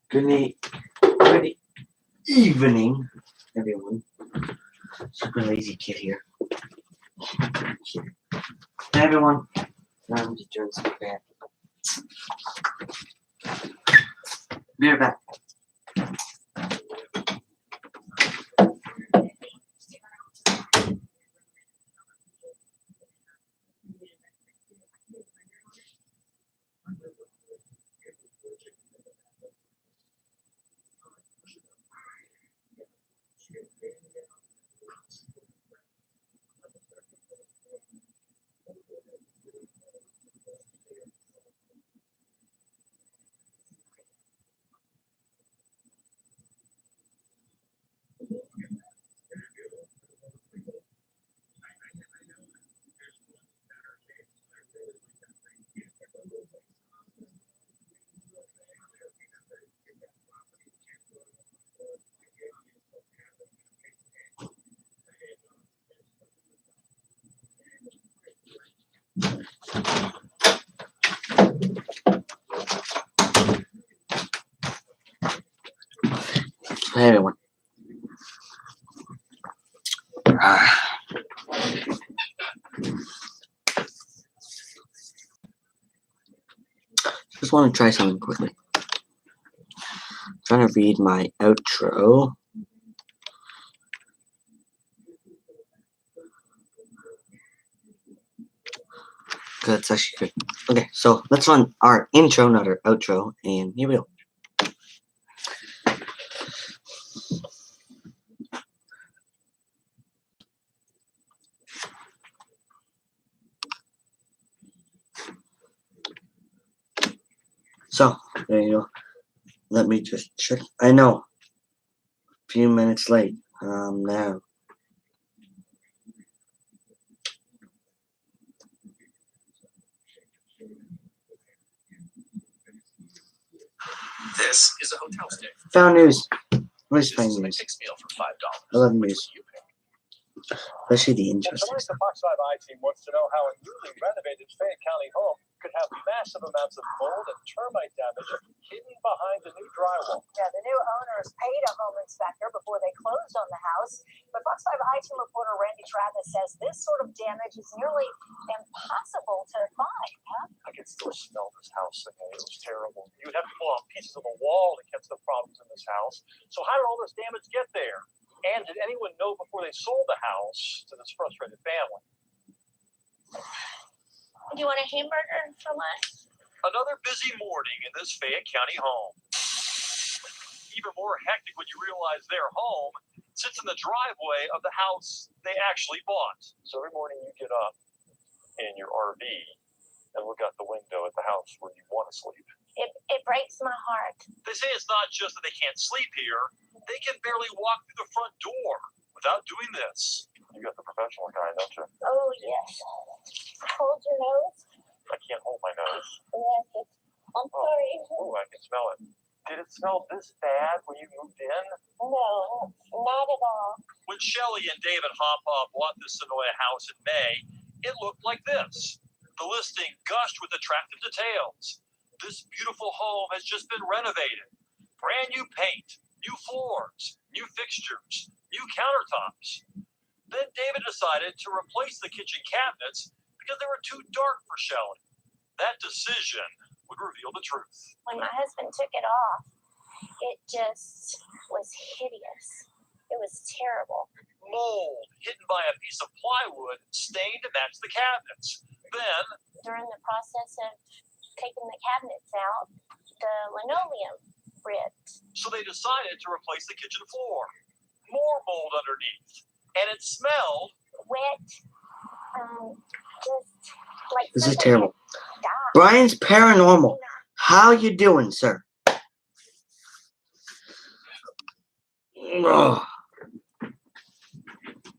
Good evening, everyone. Super lazy kid here. Hey, everyone. I'm just doing some bad. Be right back. Hey, everyone. Just want to try something quickly. I'm trying to read my outro. That's actually good. Okay, so let's run our intro, not our outro, and here we go. So, there you go. Let me just check. I know. A few minutes late. Now. This is a hotel stay. Found news. What is This found is a news? fixed meal for $5. I love Which news. would you pick? Especially the Well, interesting tonight, stuff. the Fox 5 I team wants to know how a newly renovated Fayette County home could have massive amounts of mold and termite damage hidden behind the new drywall. Yeah, the new owners paid a home inspector before they closed on the house. But Fox 5 I team reporter Randy Travis says this sort of damage is nearly impossible to find. Huh? I can still smell this house. Okay? It was terrible. You would have to pull out pieces of the wall to catch the problems in this house. So how did all this damage get there? And did anyone know before they sold the house to this frustrated family? Do you want a hamburger for lunch? Another busy morning in this Fayette County home. Even more hectic when you realize their home sits in the driveway of the house they actually bought. So every morning you get up in your RV and look out the window at the house where you want to sleep. It breaks my heart. They say it's not just that they can't sleep here, they can barely walk through the front door without doing this. You got the professional kind, don't you? Oh, yes. Hold your nose. I can't hold my nose. Yes. I'm sorry. Oh, I can smell it. Did it smell this bad when you moved in? No, not at all. When Shelley and David Hoppa bought this Sonoya house in May, it looked like this. The listing gushed with attractive details. This beautiful home has just been renovated. Brand new paint, new floors, new fixtures, new countertops. Then David decided to replace the kitchen cabinets because they were too dark for Shelley. That decision would reveal the truth. When my husband took it off, it just was hideous. It was terrible. Mold hidden by a piece of plywood stained to match the cabinets. Then, During the process of taking the cabinets out, the linoleum ripped. so they decided to replace the kitchen floor. More mold underneath. And it smelled Wet. Just like This is something terrible. had died. Brian's Paranormal. How you doing, sir? Ugh.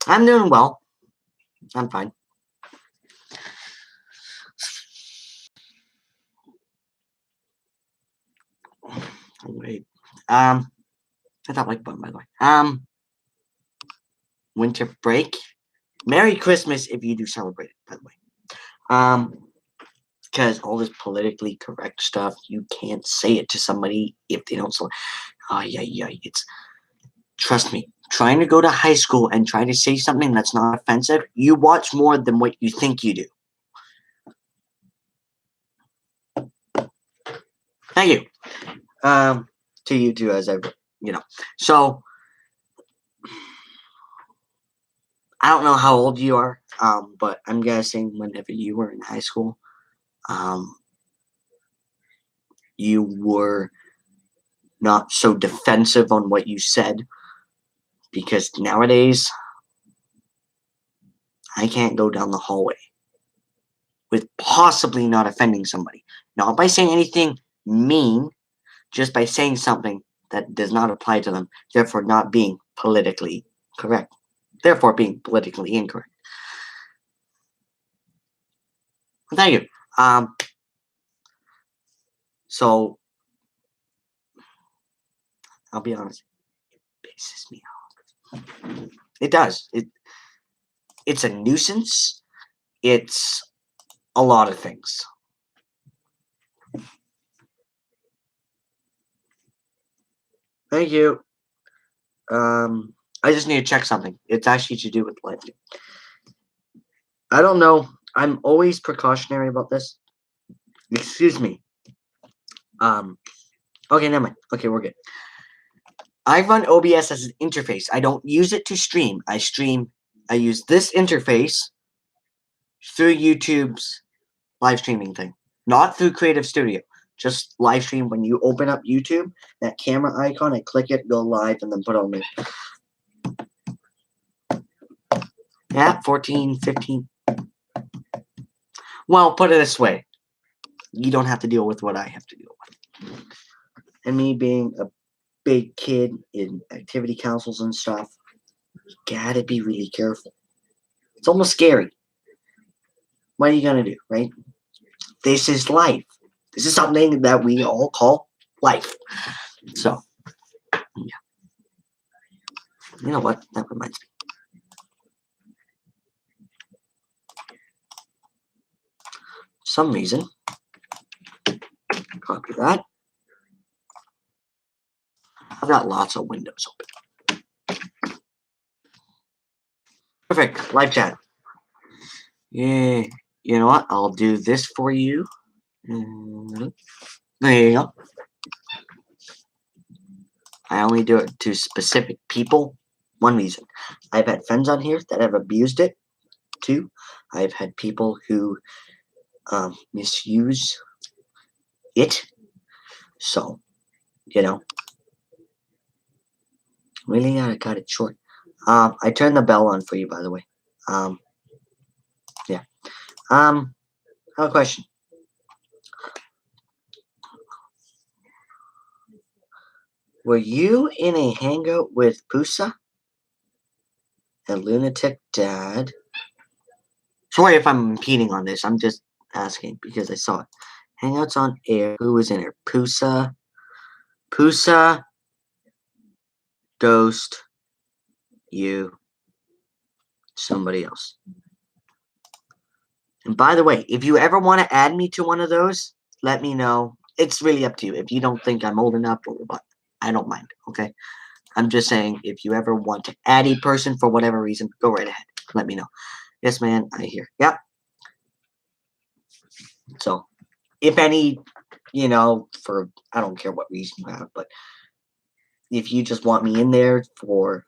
I'm doing well. I'm fine. Wait. Hit that like button, by the way. winter break. Merry Christmas if you do celebrate it, by the way. Because all this politically correct stuff, you can't say it to somebody if they don't. Oh yeah. Trust me. Trying to go to high school and trying to say something that's not offensive, you watch more than what you think you do. Thank you. To you too, as So I don't know how old you are, but I'm guessing whenever you were in high school, you were not so defensive on what you said, because nowadays I can't go down the hallway with possibly not offending somebody. Not by saying anything mean, just by saying something that does not apply to them, therefore not being politically correct. Therefore being politically incorrect. Thank you. So I'll be honest, it pisses me off. It does. It's a nuisance. It's a lot of things. Thank you. I just need to check something. It's actually to do with life. I don't know. I'm always precautionary about this. Excuse me. Okay, never mind. Okay, we're good. I run OBS as an interface. I don't use it to stream. I use this interface through YouTube's live streaming thing. Not through Creative Studio. Just live stream when you open up YouTube, that camera icon, I click it, go live, and then put on me. Yeah, 14, 15. Well, put it this way. You don't have to deal with what I have to deal with. And me being a big kid in activity councils and stuff, you gotta be really careful. It's almost scary. What are you gonna do, right? This is life. This is something that we all call life. So, yeah. You know what? That reminds me. For some reason, copy that. I've got lots of windows open. Perfect. Live chat. Yeah. You know what? I'll do this for you. There you go. I only do it to specific people. One reason. I've had friends on here that have abused it. Two, I've had people who misuse it. So, really gotta cut it short. I turned the bell on for you, by the way. Yeah. I have a question. Were you in a hangout with Pusa and Lunatic Dad? Sorry if I'm impeding on this. I'm just asking because I saw it. Hangouts on air. Who was in there? Pusa, Ghost, you, somebody else. And by the way, if you ever want to add me to one of those, let me know. It's really up to you. If you don't think I'm old enough, but I don't mind, okay? I'm just saying, if you ever want to add a person for whatever reason, go right ahead. Let me know. Yes, man, I hear. Yep. So, if any, for, I don't care what reason you have, but if you just want me in there for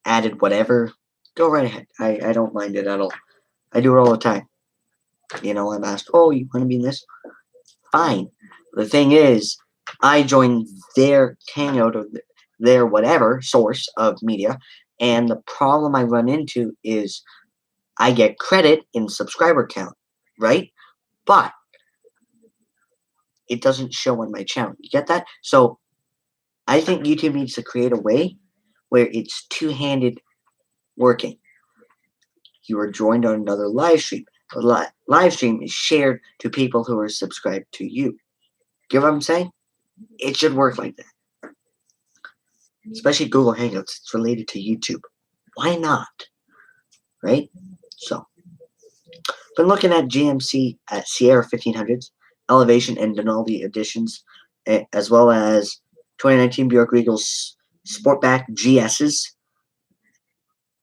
added whatever, go right ahead. I don't mind it at all. I do it all the time. I'm asked, oh, you want to be in this? Fine. The thing is, I join their hangout or their whatever source of media, and the problem I run into is I get credit in subscriber count, right? But it doesn't show on my channel. You get that? So I think YouTube needs to create a way where it's two-handed working. You are joined on another live stream. The live stream is shared to people who are subscribed to you. Get what I'm saying? It should work like that. Especially Google Hangouts. It's related to YouTube. Why not? Right? So, been looking at GMC at Sierra 1500s, Elevation and Denali editions, as well as 2019 Buick Regals Sportback GSs.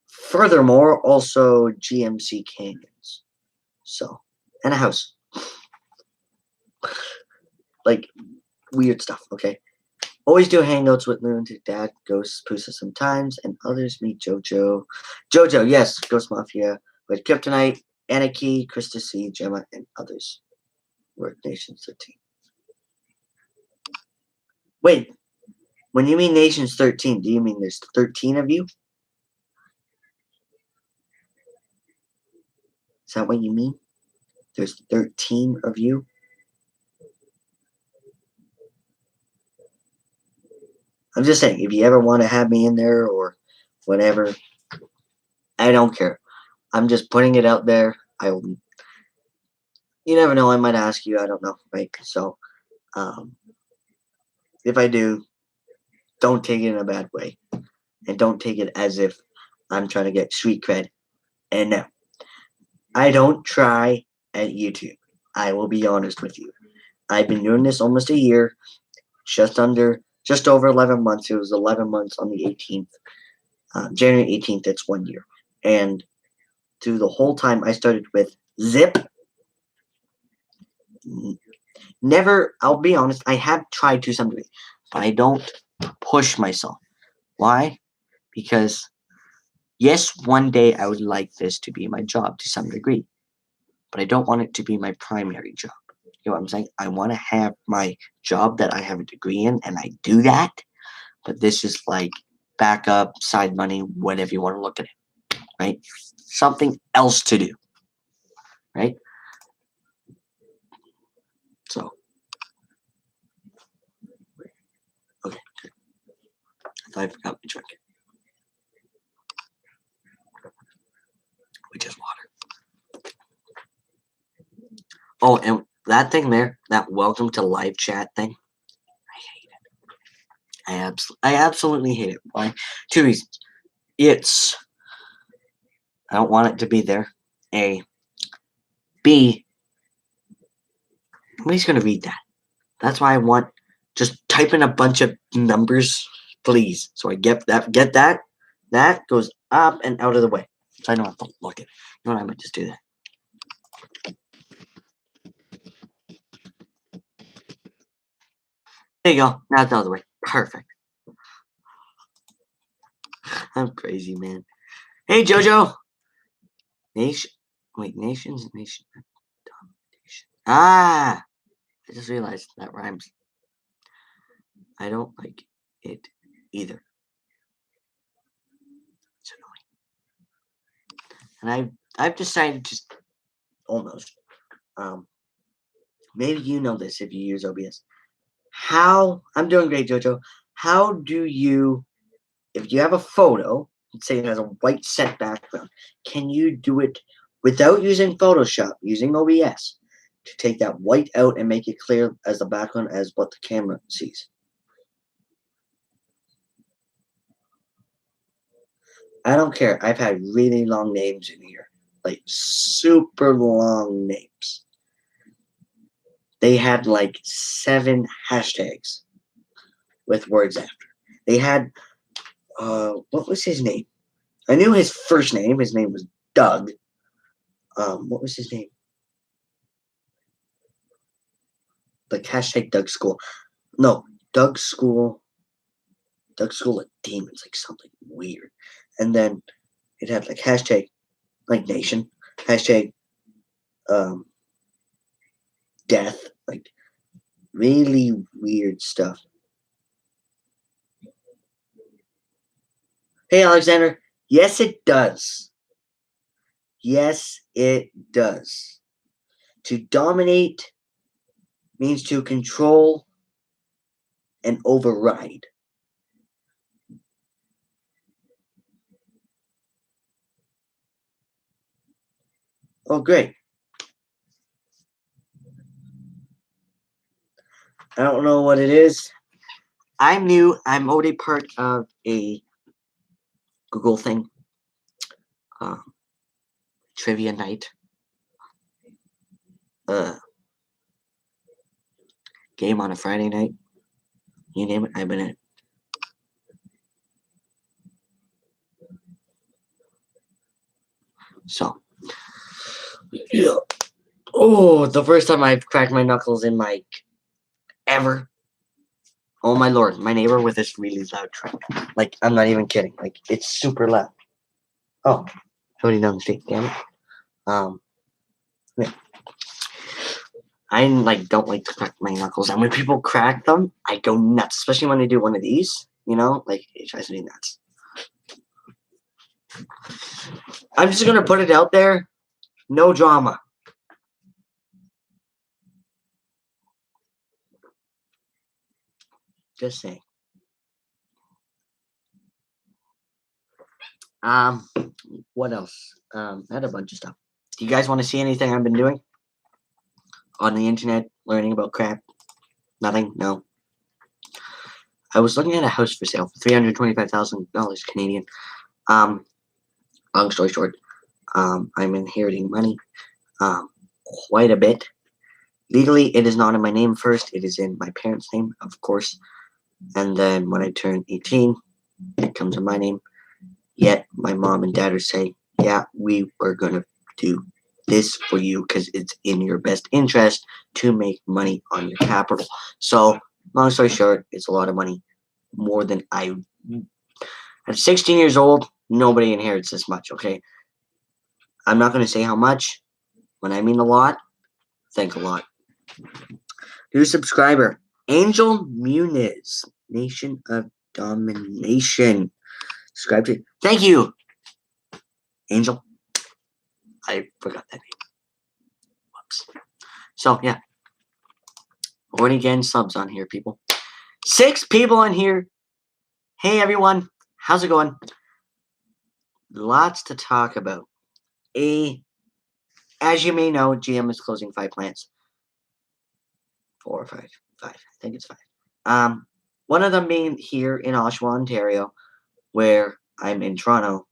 Furthermore, also GMC Canyons. So, and a house. Like, weird stuff, okay? Always do hangouts with Lunatic Dad, Ghost Pusa sometimes, and others meet JoJo. JoJo, yes, Ghost Mafia, with Kryptonite, Anarchy, Krista C, Gemma, and others. Work Nations 13. Wait, when you mean Nations 13, do you mean there's 13 of you? Is that what you mean? There's 13 of you? I'm just saying, if you ever want to have me in there or whatever, I don't care. I'm just putting it out there. You never know, I might ask you, I don't know, right? So, if I do, don't take it in a bad way. And don't take it as if I'm trying to get street cred. And no, I don't try at YouTube. I will be honest with you. I've been doing this almost a year, just over 11 months. It was 11 months on the 18th. January 18th, it's 1 year. And through the whole time, I started with Zip. Never, I'll be honest, I have tried to some degree, but I don't push myself. Why? Because, yes, one day I would like this to be my job to some degree, but I don't want it to be my primary job. You know what I'm saying? I want to have my job that I have a degree in, and I do that, but this is like backup, side money, whatever you want to look at it, right? Something else to do, right? So, okay, good. I thought I forgot my drink, which is water. Oh, and that thing there, that welcome to live chat thing, I hate it. I absolutely hate it. Why? 2 reasons. I don't want it to be there. A. B. Nobody's gonna read that. That's why I want just type in a bunch of numbers, please. So I get that. That goes up and out of the way. So I don't have to look at it. You know what? I might just do that. There you go. Now it's out of the way. Perfect. I'm crazy, man. Hey, JoJo. Nations. Domination. Ah, I just realized that rhymes. I don't like it either. It's annoying. And I've decided to almost. Maybe you know this if you use OBS. I'm doing great, JoJo. How do you, if you have a photo, let's say it has a white set background, can you do it without using Photoshop, using OBS, to take that white out and make it clear as the background as what the camera sees? I don't care. I've had really long names in here, like super long names. They had like 7 hashtags with words after. They had, what was his name? I knew his first name. His name was Doug. What was his name? Like hashtag Doug School. No, Doug School. Doug School of Demons, like something weird. And then it had like hashtag like nation, hashtag death, like really weird stuff. Hey, Alexander. Yes, it does. Yes, it does. To dominate means to control and override. Oh, great. I don't know what it is. I'm new. I'm already part of a Google thing. trivia night, game on a Friday night. You name it, I've been in it. So, yeah. Oh, the first time I've cracked my knuckles in like ever. Oh my lord, my neighbor with this really loud truck. Like, I'm not even kidding. Like, it's super loud. Oh, somebody down the street, damn it. Yeah. I like don't like to crack my knuckles, and when people crack them, I go nuts. Especially when they do one of these, like it drives me nuts. I'm just gonna put it out there, no drama. Just saying. What else? I had a bunch of stuff. Do you guys want to see anything I've been doing on the internet, learning about crap? Nothing? No. I was looking at a house for sale for $325,000 Canadian. Long story short, I'm inheriting money, quite a bit. Legally, it is not in my name first. It is in my parents' name, of course. And then when I turn 18, it comes in my name. Yet my mom and dad are saying, yeah, we are going to do this for you because it's in your best interest to make money on your capital. So, long story short, it's a lot of money. More than I... At 16 years old, nobody inherits this much, okay? I'm not going to say how much. When I mean a lot, think a lot. New subscriber, Angel Muniz, Nation of Domination. Subscribe to. Thank you, Angel. I forgot that name. Whoops. So yeah, already getting subs on here, people. 6 people on here. Hey everyone, how's it going? Lots to talk about. As you may know, GM is closing 5 plants. 4 or 5. 5. I think it's 5. One of them being here in Oshawa, Ontario, where I'm in Toronto.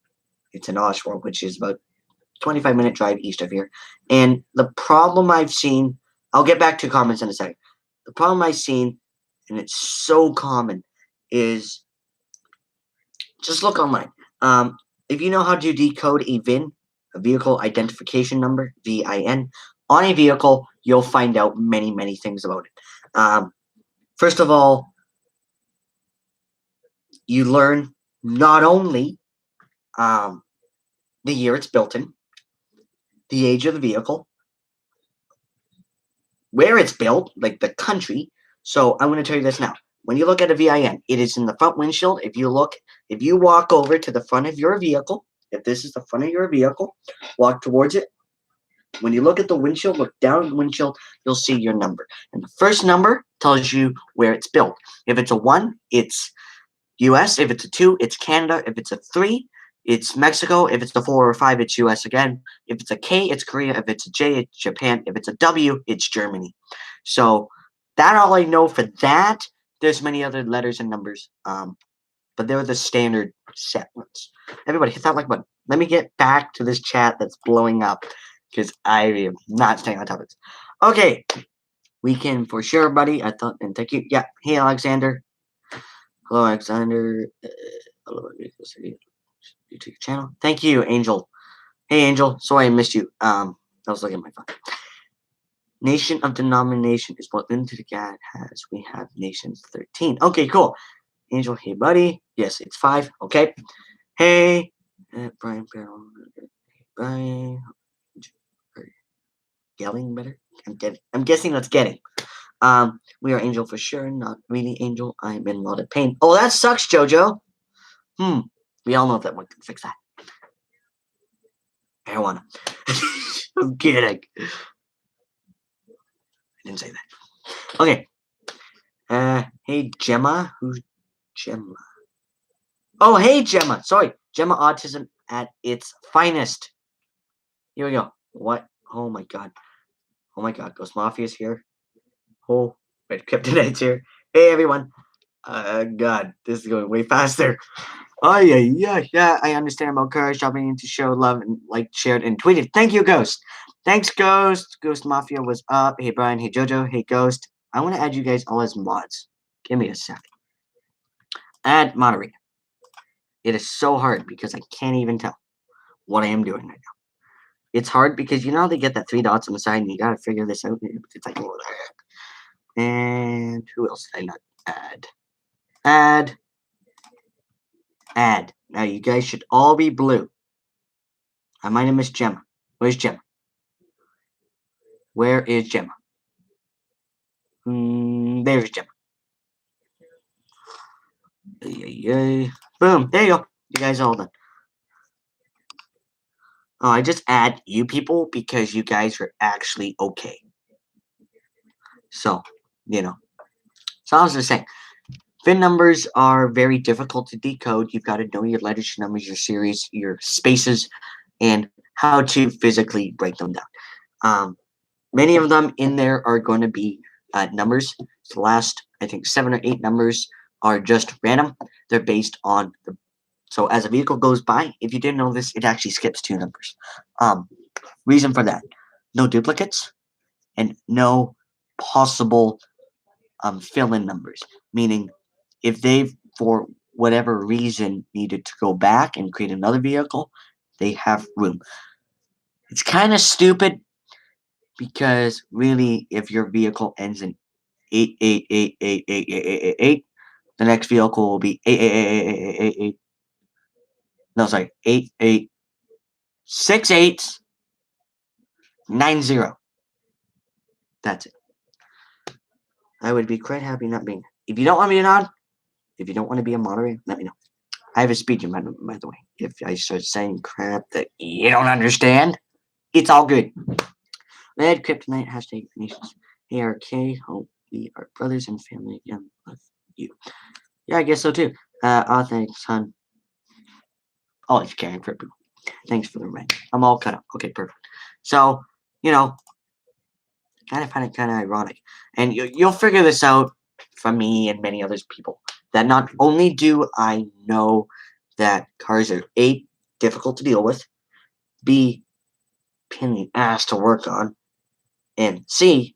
It's in Oshawa, which is about 25-minute drive east of here. And the problem I've seen, I'll get back to comments in a second. The problem I've seen, and it's so common, is just look online. If you know how to decode a VIN, a vehicle identification number, VIN, on a vehicle, you'll find out many, many things about it. First of all, you learn not only the year it's built in, the age of the vehicle, where it's built, like the country. So I'm going to tell you this now. When you look at a VIN, it is in the front windshield. If you walk over to the front of your vehicle, if this is the front of your vehicle, walk towards it. When you look at the windshield, look down at the windshield, you'll see your number. And the first number tells you where it's built. If it's a 1, it's US. If it's a 2, it's Canada. If it's a 3, it's Mexico. If it's a 4 or 5, it's US again. If it's a K, it's Korea. If it's a J, it's Japan. If it's a W, it's Germany. So that's all I know for that. There's many other letters and numbers, but they're the standard set ones. Everybody, hit that like button. Let me get back to this chat that's blowing up because I am not staying on topics. Okay, weekend for sure, buddy. I thought, and thank you. Yeah, hey, Alexander. Hello, Alexander. AllAboutVehicles YouTube channel. Thank you, Angel. Hey, Angel. Sorry I missed you. I was looking at my phone. Nation of Denomination is what Into the God has. We have Nations 13. Okay, cool. Angel, hey, buddy. Yes, it's 5. Okay. Hey, Brian Barrel. Hey, Brian. Yelling better? I'm guessing that's getting. We are Angel for sure. Not really Angel. I'm in a lot of pain. Oh, that sucks, Jojo. We all know that one can fix that. Marijuana. I'm kidding. I didn't say that. Okay. Hey, Gemma. Who's Gemma? Oh, hey, Gemma. Sorry. Gemma Autism at its finest. Here we go. What? Oh, my God. Oh, my God. Ghost Mafia's here. Oh, wait. Kryptonite's here. Hey, everyone. God, this is going way faster. Oh yeah. I understand about cars shopping and to show love and like shared and tweeted. Thank you, Ghost. Thanks, Ghost. Ghost Mafia was up. Hey Brian. Hey Jojo. Hey Ghost. I want to add you guys all as mods. Give me a sec. Add moderator. It is so hard because I can't even tell what I am doing right now. It's hard because you know they get that three dots on the side and you gotta figure this out. It's like, oh, and who else did I not add? Add. Now you guys should all be blue. I might have missed Gemma. Where's Gemma? Where is Gemma? There's Gemma. Boom. There you go. You guys are all done. Oh, I just add you people because you guys are actually okay. So, you know. So I was just saying, VIN numbers are very difficult to decode. You've got to know your letters, your numbers, your series, your spaces, and how to physically break them down. Many of them in there are going to be numbers. So the last, I think, 7 or 8 numbers are just random. They're based on the. So as a vehicle goes by, if you didn't know this, it actually skips 2 numbers. Reason for that: no duplicates and no possible fill-in numbers. Meaning, if they, for whatever reason, needed to go back and create another vehicle, they have room. It's kind of stupid because really, if your vehicle ends in 888888888, the next vehicle will be 8888888. No, sorry, 886890. That's it. I would be quite happy not being. If you don't want me to nod, if you don't want to be a moderator, let me know. I have a speech impediment, by the way. If I start saying crap that you don't understand, it's all good. Red Kryptonite hashtag nations. ARK, hope we are brothers and family again. Love you. Yeah, I guess so too. Thanks, hon. Always caring for people. Thanks for the rent. I'm all cut up. Okay, perfect. So, you know, kind of find it kind of ironic. And you'll figure this out from me and many other people. That not only do I know that cars are A, difficult to deal with, B, pain in the ass to work on, and C,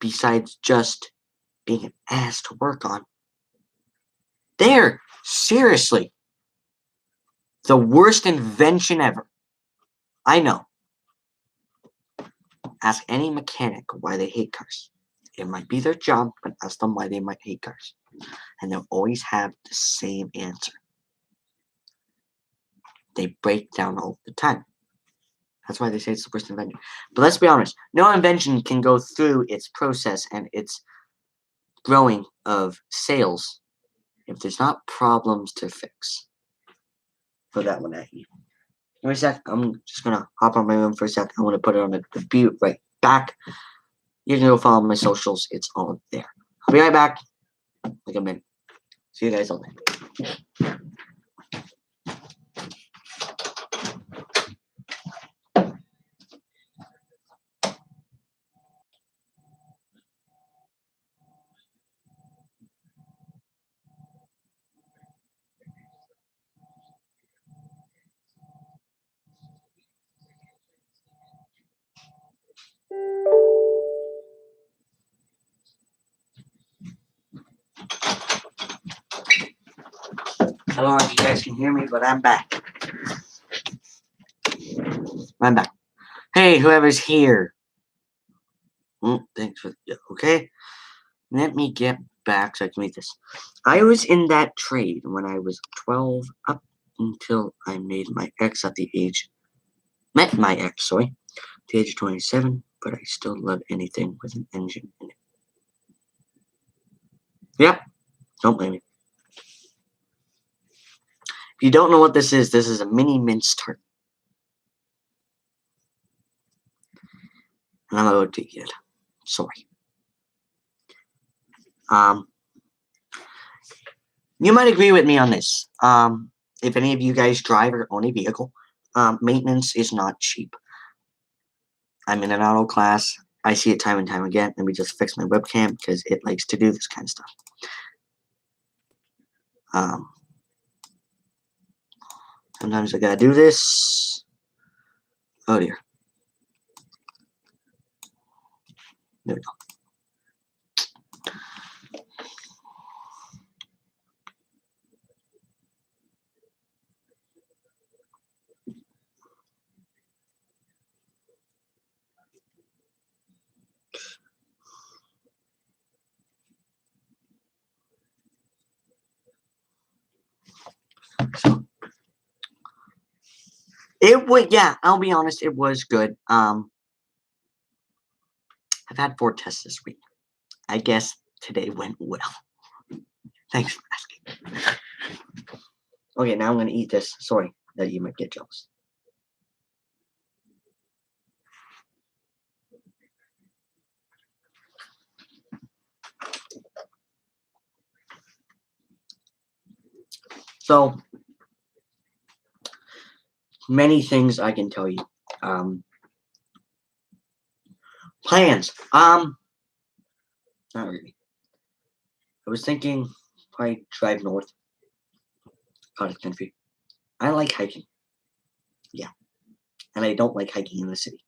besides just being an ass to work on, they're seriously the worst invention ever. I know. Ask any mechanic why they hate cars. It might be their job, but ask them why they might hate cars. And they'll always have the same answer. They break down all the time. That's why they say it's the worst invention. But let's be honest, no invention can go through its process and its growing of sales if there's not problems to fix. Put that one at you. Give me a sec. I'm just going to hop on my room for a sec. I want to put it on the view right back. You can go follow my socials. It's all there. I'll be right back. Like a minute. See you guys all day. I don't know if you guys can hear me, but I'm back. I'm back. Hey, whoever's here. Thanks for okay. Let me get back so I can read this. I was in that trade when I was 12 up until I met my ex, at the age of 27, but I still love anything with an engine in it. Yep, don't blame me. If you don't know what this is a mini mince tart. And I'm about to eat it. Sorry. You might agree with me on this. If any of you guys drive or own a vehicle, maintenance is not cheap. I'm in an auto class. I see it time and time again. Let me just fix my webcam because it likes to do this kind of stuff. Sometimes I gotta do this. Oh dear. There we go. So it would, yeah, I'll be honest, it was good. I've had 4 tests this week. I guess today went well. Thanks for asking. Okay, now I'm gonna eat this. Sorry that you might get jealous. So many things I can tell you. Plans. Not really. I was thinking probably drive north, cottage country. I like hiking. Yeah. And I don't like hiking in the city.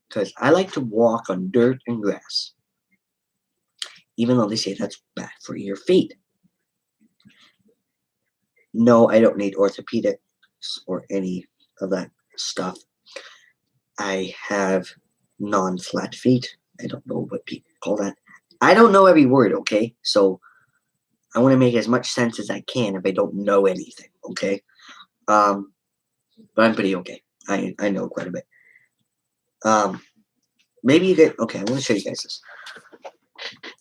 Because I like to walk on dirt and grass. Even though they say that's bad for your feet. No, I don't need orthopedics or any of that stuff. I have non-flat feet. I don't know what people call that. I don't know every word, okay? So I want to make as much sense as I can if I don't know anything, okay? But I'm pretty okay. I know quite a bit. Maybe you get, okay, I want to show you guys this.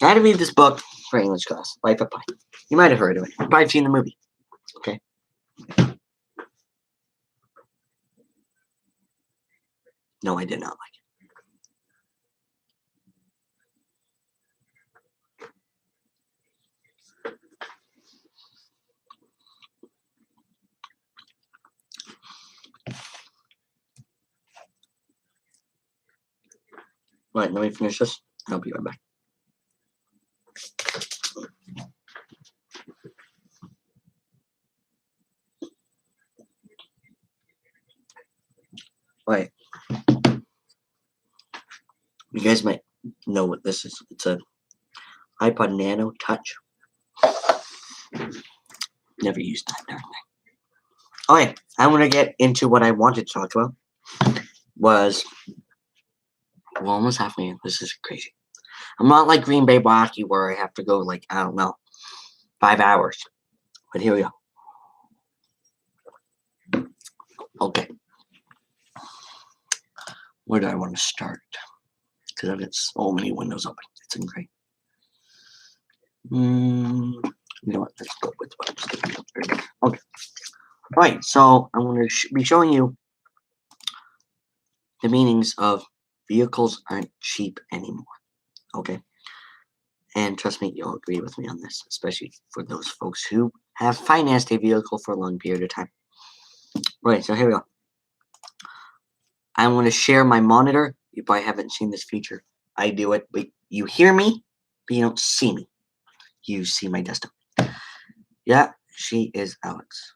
I had to read this book for English class, Life of Pi. You might have heard of it. You've probably seen the movie, okay? No, I did not like it. Right, let me finish this. I'll be right back. Right. You guys might know what this is. It's a iPod Nano Touch. Never used that darn thing. Okay, I want to get into what I wanted to talk about. We're almost halfway in. This is crazy. I'm not like Green Bay Wacky where I have to go like, I don't know, 5 hours. But here we go. Okay. Where do I want to start? Because I've got so many windows open. It's great. You know what? Let's go with what I'm just going to do. Okay. All right. So I'm going to be showing you the meanings of vehicles aren't cheap anymore. Okay. And trust me, you'll agree with me on this, especially for those folks who have financed a vehicle for a long period of time. Right. So here we go. I want to share my monitor. You probably haven't seen this feature. I do it, but you hear me, but you don't see me. You see my desktop. Yeah, she is Alex.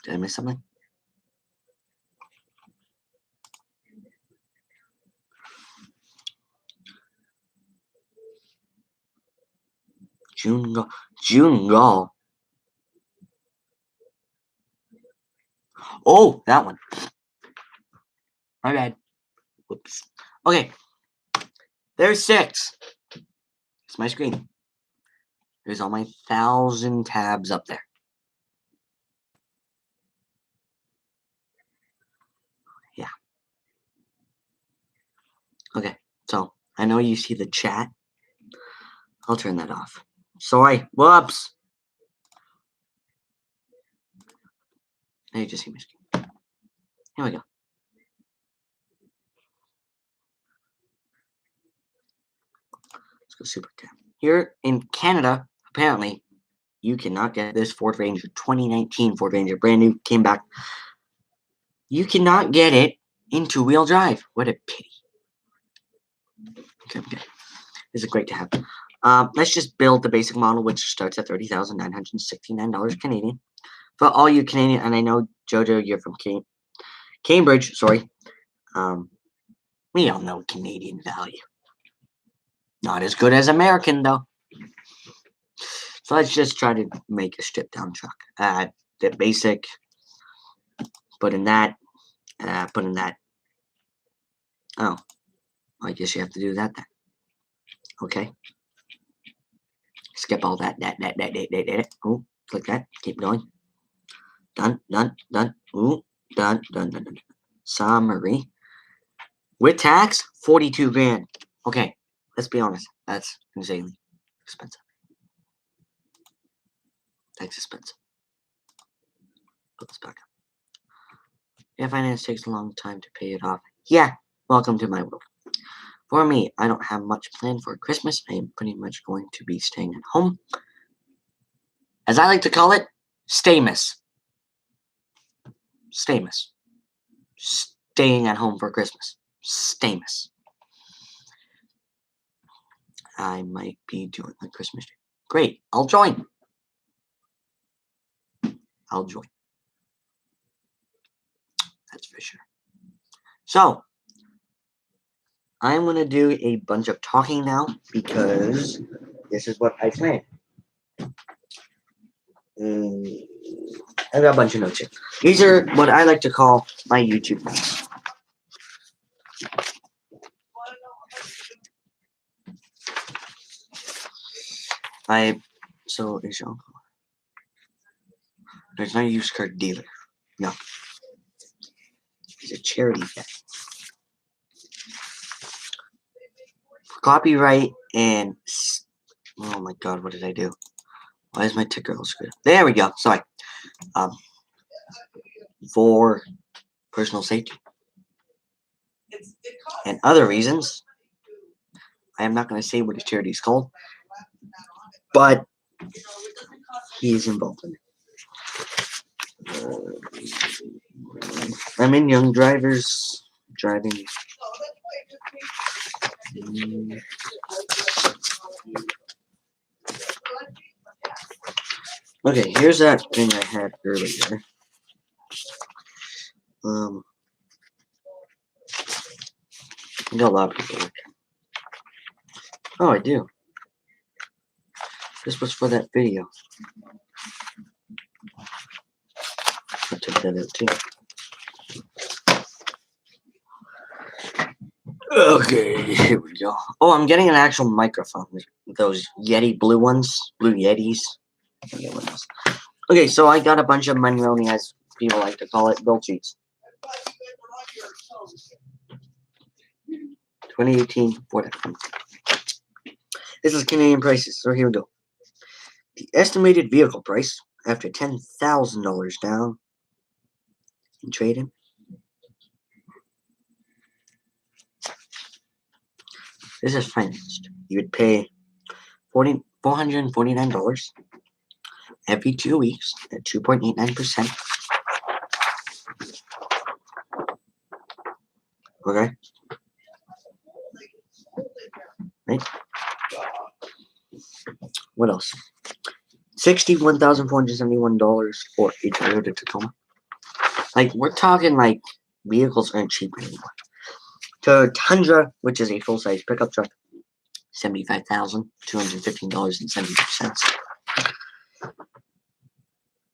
Did I miss something? June Gall. Oh, that one. My bad. Whoops. Okay. There's 6. It's my screen. There's all my 1,000 tabs up there. Yeah. Okay. So I know you see the chat. I'll turn that off. Sorry. Whoops. Now you just see my screen. Here we go. Let's go super tab. Here in Canada, apparently, you cannot get this Ford Ranger 2019 Ford Ranger, brand new, came back. You cannot get it in 2-wheel drive. What a pity. Okay. This is great to have. Let's just build the basic model, which starts at $30,969 Canadian. For all you Canadian, and I know Jojo, you're from Cambridge. Sorry. We all know Canadian value. Not as good as American though. So let's just try to make a stripped down truck. The basic. Put in that. Put in that. Oh, I guess you have to do that then. Okay. Skip all that. Oh, click that. Keep going. Done. Ooh, done. Summary. With tax, 42 grand. Okay, let's be honest. That's insanely expensive. That's expensive. Put this back up. Yeah, finance takes a long time to pay it off. Yeah, welcome to my world. For me, I don't have much planned for Christmas. I am pretty much going to be staying at home. As I like to call it, Staymas. Staymas. Staying at home for Christmas. Staymas. I might be doing the Christmas tree. Great, I'll join. That's for sure. So, I'm going to do a bunch of talking now because this is what I planned. I've got a bunch of notes here. These are what I like to call my YouTube notes. So is your uncle? There's no used car dealer. No. He's a charity guy. Copyright and oh my god, what did I do? Why is my ticker all screwed up? There we go. Sorry. For personal safety and other reasons. I am not going to say what his charity is called, but he is involved in it. I'm in Young Drivers driving. Okay, here's that thing I had earlier. I got a lot of people working. Oh, I do. This was for that video. I took that out too. Okay, here we go. Oh, I'm getting an actual microphone. Those Yeti blue ones. Blue Yetis. Okay, so I got a bunch of Monroney, as people like to call it, bill sheets. 2018 Ford F-150. This is Canadian prices, so here we go. The estimated vehicle price after $10,000 down in trade-in. This is financed. You would pay $449 every 2 weeks at 2.89%. Okay. Right. What else? $61,471 for a Toyota Tacoma. Like, we're talking like vehicles aren't cheap anymore. Toyota Tundra, which is a full-size pickup truck, $75,215.72.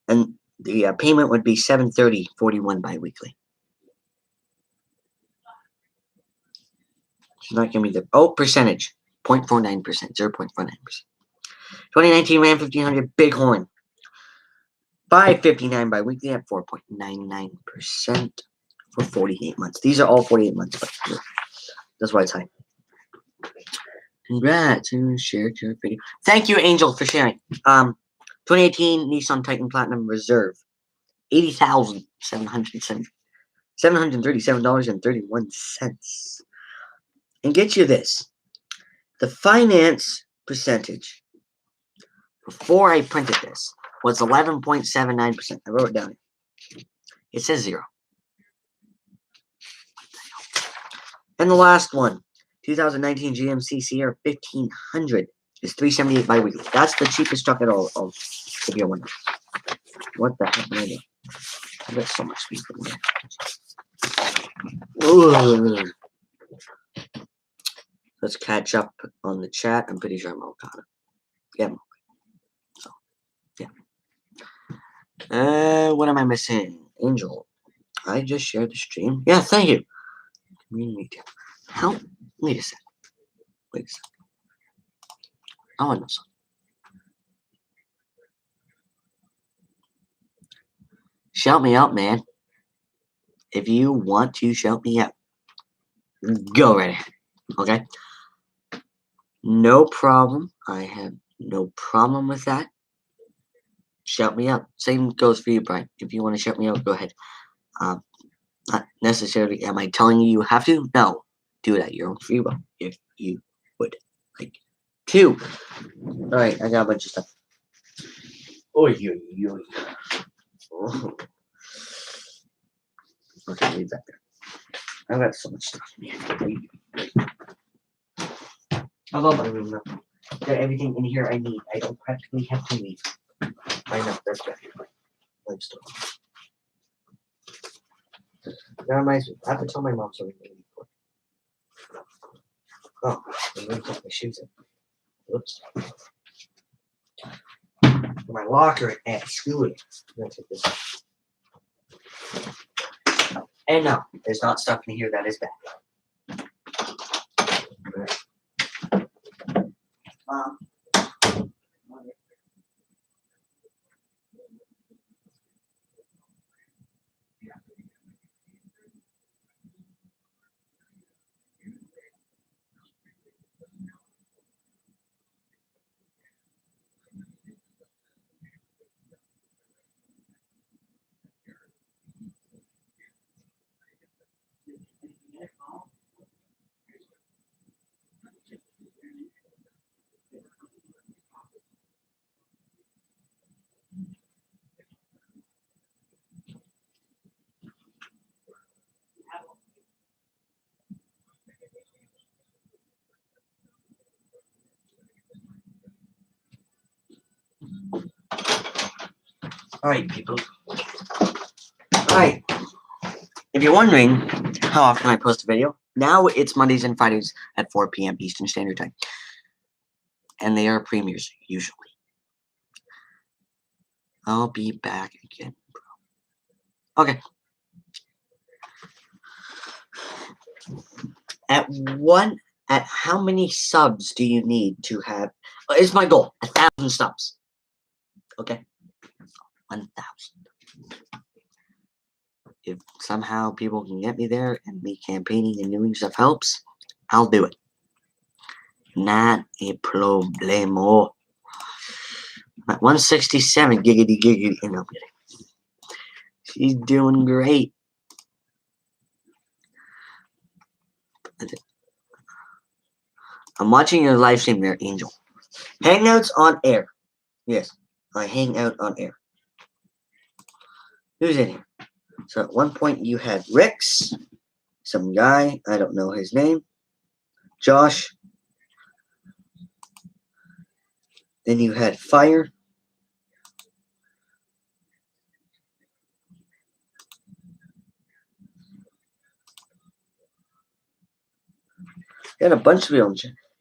And the payment would be $730.41 biweekly. It's not gonna be the percentage 0.49%, 0.49%. 2019 Ram 1500 Bighorn, $559 biweekly at 4.99% for 48 months. These are all 48 months, but that's why it's high. Congrats, who shared your video. Thank you, Angel, for sharing. 2018 Nissan Titan Platinum Reserve, $737.31. And get you this. The finance percentage before I printed this was 11.79%. I wrote it down. It says 0. And the last one, 2019 GMC Sierra 1500. is $378 bi-weekly. That's the cheapest truck at all. If you're wondering. What the heck am I doing? I got so much speed from there. Ugh. Let's catch up on the chat. I'm pretty sure I'm all caught up. Yeah, I'm okay. So, yeah. What am I missing? Angel. I just shared the stream. Yeah, thank you. Community tab. How? Wait a second. I want to know something. Shout me out, man. If you want to shout me out, go right ahead. Okay? No problem. I have no problem with that. Shout me out. Same goes for you, Brian. If you want to shout me out, go ahead. Not necessarily am I telling you have to? No. Do it at your own free will if you would like to. Alright, I got a bunch of stuff. Oy. Oh. Okay, leave that there. I've got so much stuff in here. I love my room now. Got everything in here I need. I don't practically have to leave. I know, that's good. Life story. That reminds me, I have to tell my mom something. Oh, I'm going to put my shoes in. Whoops. My locker at school. I'm going to take this off. And no, there's not stuff in here that is bad. Alright, people. Alright. If you're wondering how often I post a video, now it's Mondays and Fridays at 4 p.m. Eastern Standard Time. And they are premieres, usually. I'll be back again, bro. Okay. At how many subs do you need to have? It's my goal. 1,000 subs. Okay. 1,000. If somehow people can get me there and me campaigning and doing stuff helps, I'll do it. Not a problemo. At 167, giggity. And I'm kidding. She's doing great. I'm watching your live stream there, Angel. Hangouts on air. Yes, I hang out on air. Who's in here? So at one point you had Rex, some guy, I don't know his name, Josh. Then you had Fire. You had a bunch of people.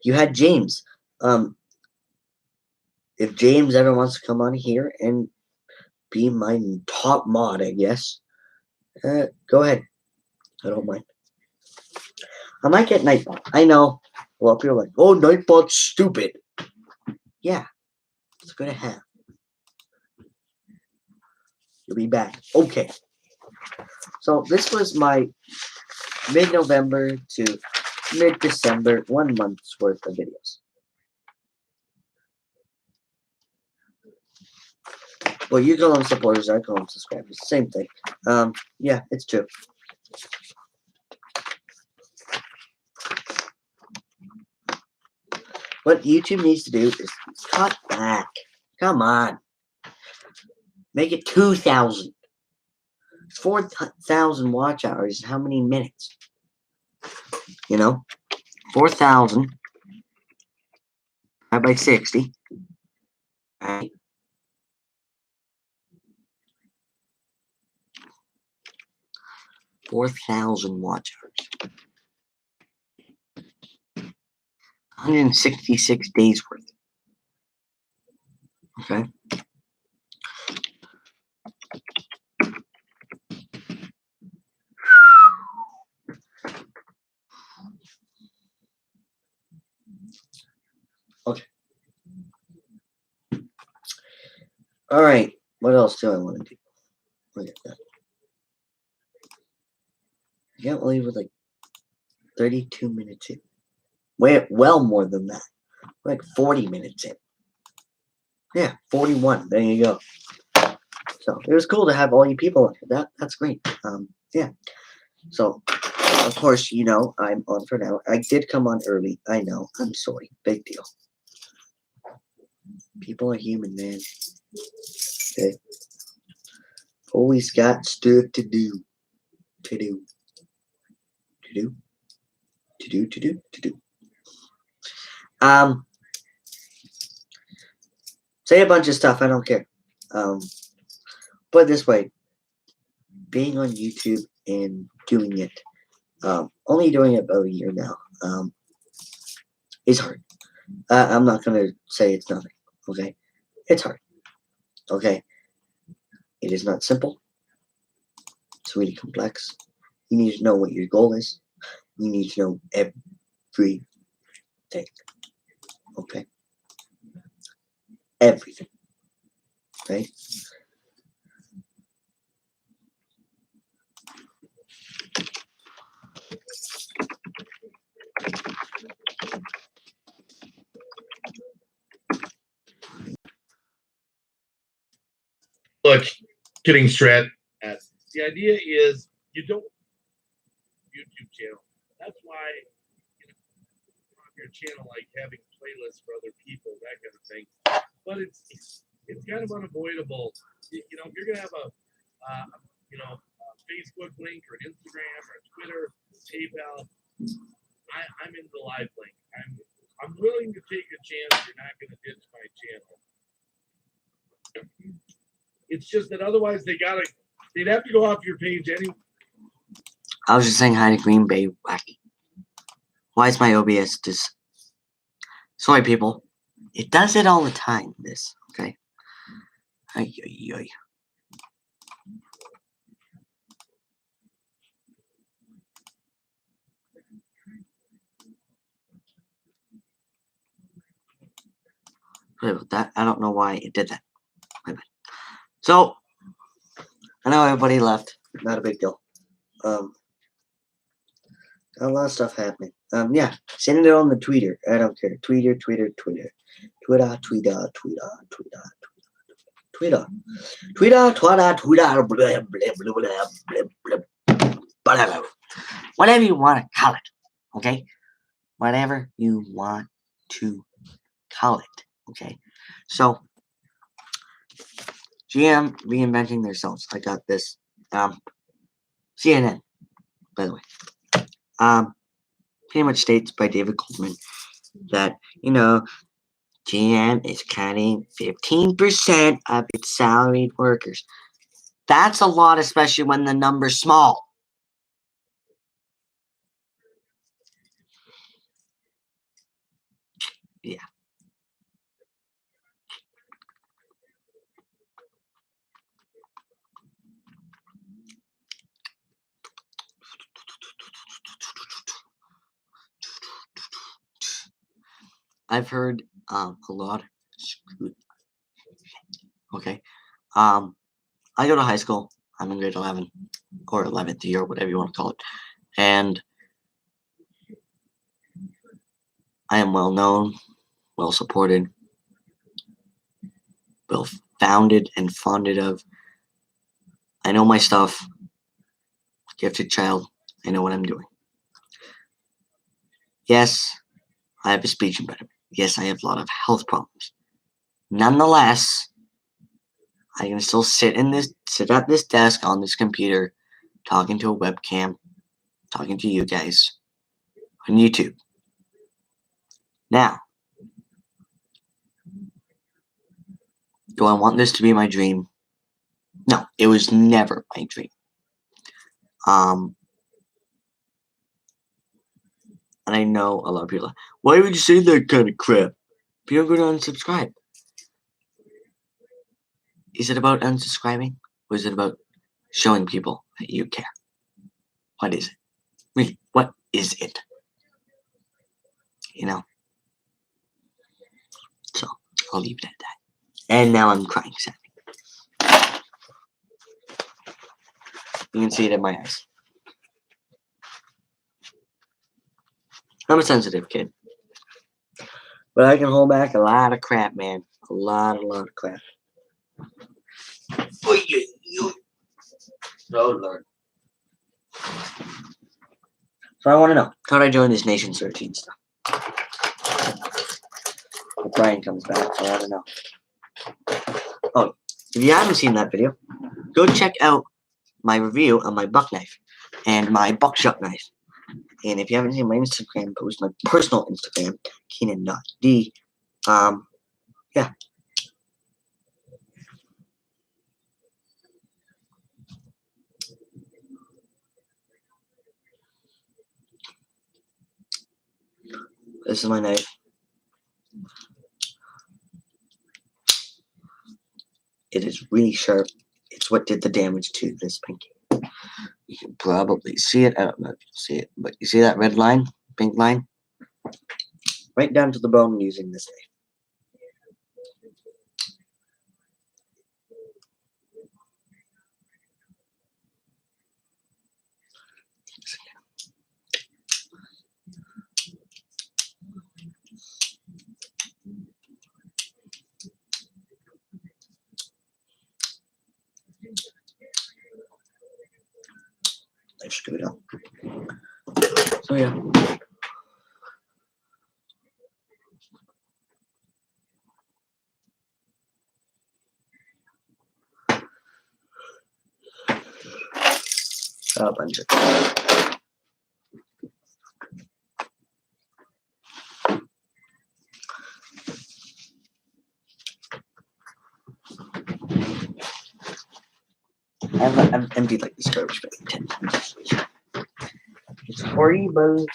You had James. If James ever wants to come on here and be my top mod, I guess, go ahead. I don't mind. I might get Nightbot. I know. Well, people are like, oh, Nightbot's stupid. Yeah. It's good to have. You'll be back. Okay. So this was my mid-November to mid-December, 1 month's worth of videos. Well, you call them supporters, I call them subscribers. Same thing. Yeah, it's true. What YouTube needs to do is cut back. Come on. Make it 2,000. 4,000 watch hours is how many minutes? You know? 4,000 by 60. Alright. $4,000 watch hours. 166 days worth. Okay. Okay. All right. What else do I want to do? Look at that. I can't believe we're like 32 minutes in. Well more than that. We're like 40 minutes in. Yeah, 41. There you go. So it was cool to have all you people on here. That's great. Yeah. So of course, you know, I'm on for now. I did come on early. I know. I'm sorry. Big deal. People are human, man. Okay. Always got stuff to do. To do. To do. To do. To do. To do. Say a bunch of stuff. I don't care. Put it this way. Being on YouTube and doing it, only doing it about a year now, is hard. I'm not going to say it's nothing. Okay. It's hard. Okay. It is not simple. It's really complex. You need to know what your goal is. You need to know everything. Okay? Everything. Okay? Look, getting straight at the idea is you don't YouTube channel. That's why on your channel, like having playlists for other people, that kind of thing. But it's kind of unavoidable. You know, if you're gonna have a Facebook link or Instagram or Twitter, PayPal, I'm into the live link. I'm willing to take a chance. You're not gonna ditch my channel. It's just that otherwise they'd have to go off your page anyway. I was just saying hi to Green Bay Wacky. Why is my OBS just... Sorry, people. It does it all the time, this. Okay? Ay, ay, ay. Sorry about that. I don't know why it did that. My bad. So, I know everybody left. Not a big deal. Got a lot of stuff happening. Yeah, send it on the Twitter. I don't care. Twitter. Twitter. Whatever you want to call it. Okay? Whatever you want to call it. Okay? So, GM reinventing themselves. I got this. CNN, by the way. Pretty much states by David Goldman that, you know, GM is cutting 15% of its salaried workers. That's a lot, especially when the number's small. Yeah. I've heard a lot. Okay. I go to high school. I'm in grade 11 or 11th year, whatever you want to call it. And I am well known, well supported, well founded and fonded of. I know my stuff. Gifted child. I know what I'm doing. Yes, I have a speech impediment. Yes, I have a lot of health problems. Nonetheless, I can still sit at this desk on this computer, talking to a webcam, talking to you guys on YouTube. Now, Do I want this to be my dream? No, it was never my dream. And I know a lot of people are like, why would you say that kind of crap? People are going to unsubscribe. Is it about unsubscribing? Or is it about showing people that you care? What is it? Really, what is it? You know? So, I'll leave it at that. And now I'm crying sadly. You can see it in my eyes. I'm a sensitive kid. But I can hold back a lot of crap, man. A lot of crap. Oh, Lord. So I want to know, how do I join this nation searching stuff? If Brian comes back, so I want to know. Oh, if you haven't seen that video, go check out my review on my buck knife and my buckshot knife. And if you haven't seen my Instagram post, my personal Instagram, Keenan.D, yeah. This is my knife. It is really sharp. It's what did the damage to this pinky. You can probably see it. I don't know if you'll see it, but you see that red line, pink line? Right down to the bone using this knife. I screwed up. So yeah. A bunch of I've emptied like this garbage bag 10 times. It's horrible.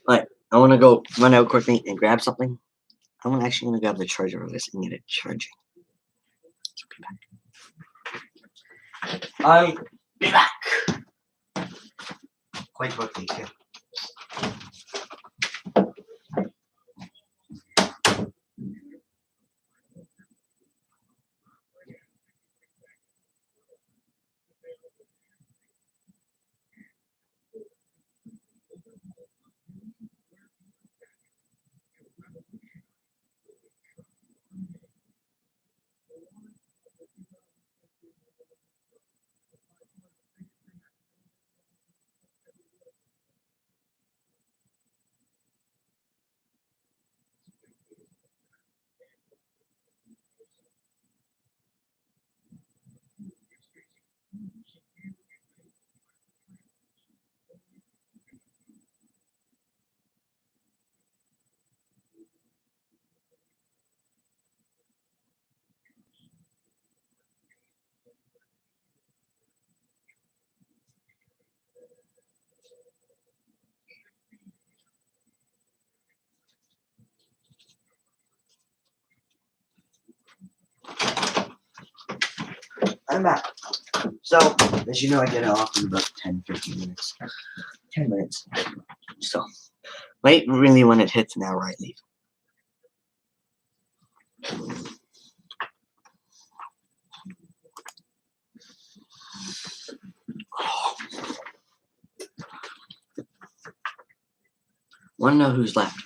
Alright, I want to go run out quickly and grab something. I'm actually going to grab the charger of this and get it charging. I'll be back. Quite quickly, too. I'm back. So, as you know, I get it off in about 10-15 minutes. 10 minutes. So, right really when it hits an hour, I leave. Want to know who's left?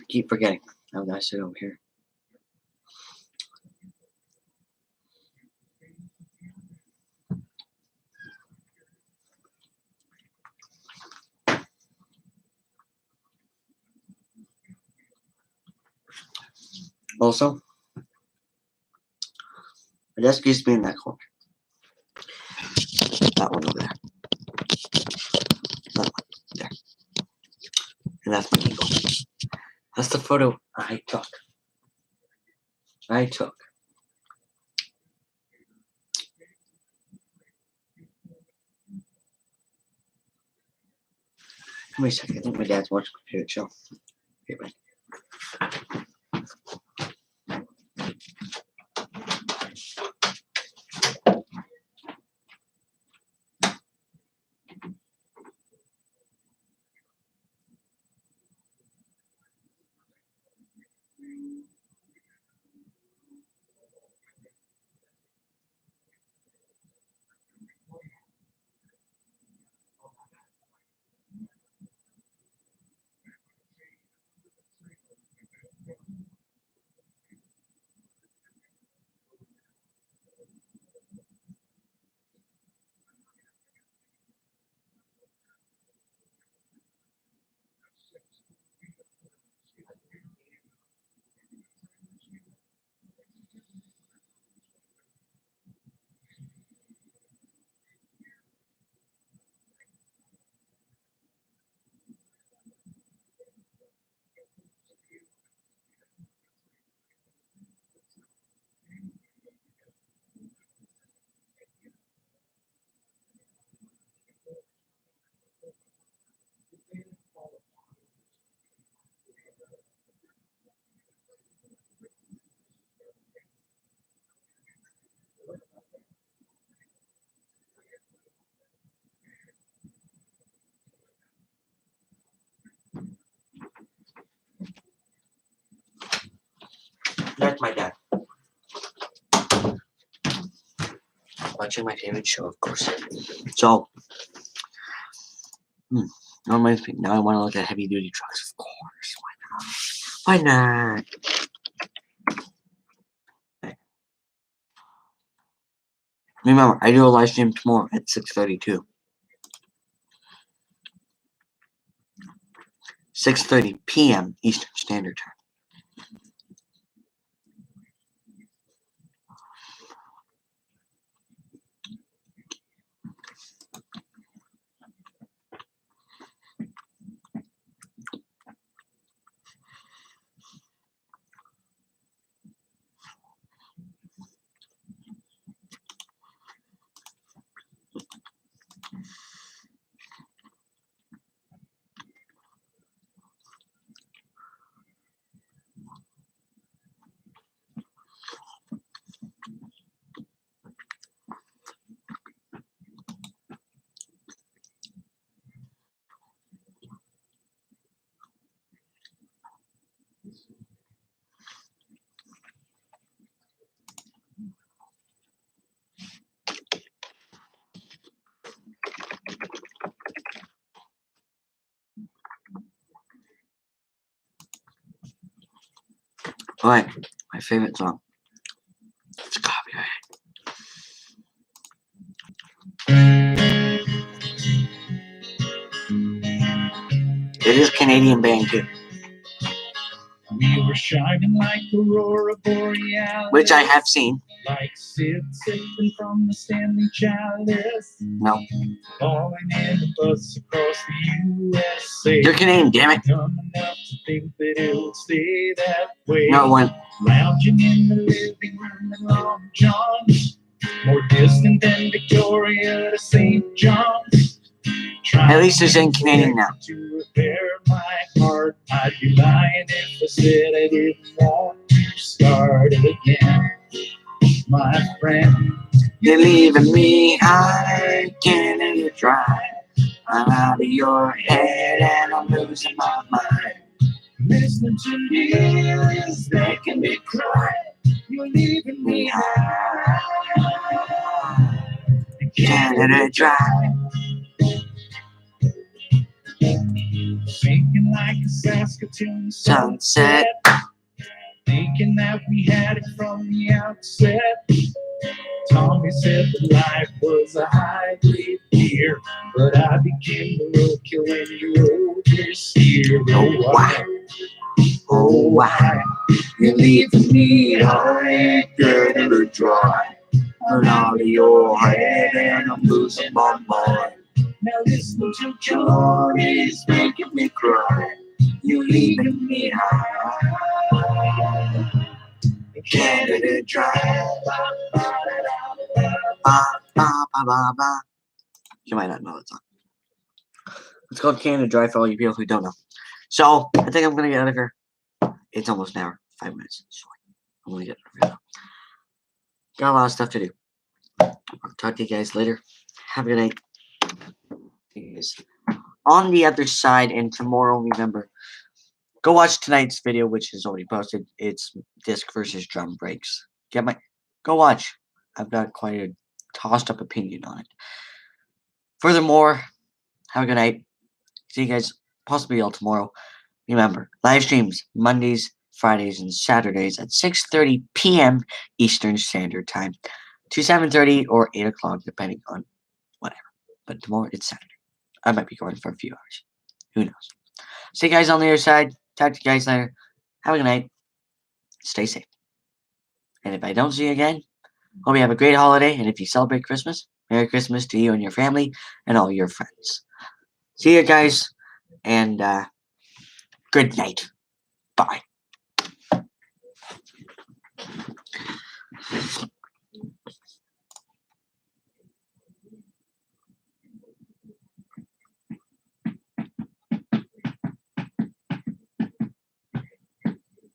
Keep forgetting. I'm gonna sit over here. Also, my desk used to be in that corner. That one over there. That one there. And that's my eagle. That's the photo I took. Wait a second. I think my dad's watching my favorite show. Okay, bye. That's my dad. Watching my favorite show, of course. So, now I want to look at heavy duty trucks, of course. Why not? Okay. Remember, I do a live stream tomorrow at 6:32. 6:30 p.m. Eastern Standard Time. Alright, my favorite song. It's copyright. It is a Canadian band too. We were shining like Aurora Borealis, Which I have seen. like Sid sipping from the Stanley Chalice, No. falling in the bus across the USA. You're Canadian, damn it. Dumb enough to think that it'll stay that way. No one. Lounging in the living room in Long John's, more distant than Victoria to St. John's. At least it's in Canadian now. To repair my heart, I'd be lying if I said I didn't want to start it again. My friend, You're leaving me high, can't let it dry. I'm out of your head and I'm losing my mind. listening to you is making me cry. You're leaving me high, Can't let it dry. Thinking like a Saskatoon Sunset. Thinking that we had it from the outset. Tommy said that life was a hybrid beer, but I became the rookie when you oversteered. Oh, why? Oh, why? You're leaving me high, Canada Dry. I'm out of your head and I'm losing my mind. Now listening to Johnny's making me cry. You're leaving me high, Canada Dry. Ba, ba, ba, ba, ba. You might not know that song. It's called Canada Dry for all you people who don't know. So, I think I'm going to get out of here. It's almost an hour. 5 minutes. Sorry. I'm going to get out of here now. Got a lot of stuff to do. I'll talk to you guys later. Have a good night. See you guys on the other side. And tomorrow, remember, go watch tonight's video, which is already posted. It's disc versus drum breaks. Go watch. I've got quite a tossed up opinion on it. Furthermore, have a good night. See you guys possibly all tomorrow. Remember, live streams Mondays, Fridays, and Saturdays at 6:30 p.m. Eastern Standard Time to 7:30 or 8 o'clock, depending on whatever. But tomorrow it's Saturday. I might be going for a few hours. Who knows? See you guys on the other side. Talk to you guys later. Have a good night. Stay safe. And if I don't see you again, hope you have a great holiday. And if you celebrate Christmas, Merry Christmas to you and your family and all your friends. See you guys. And good night. Bye.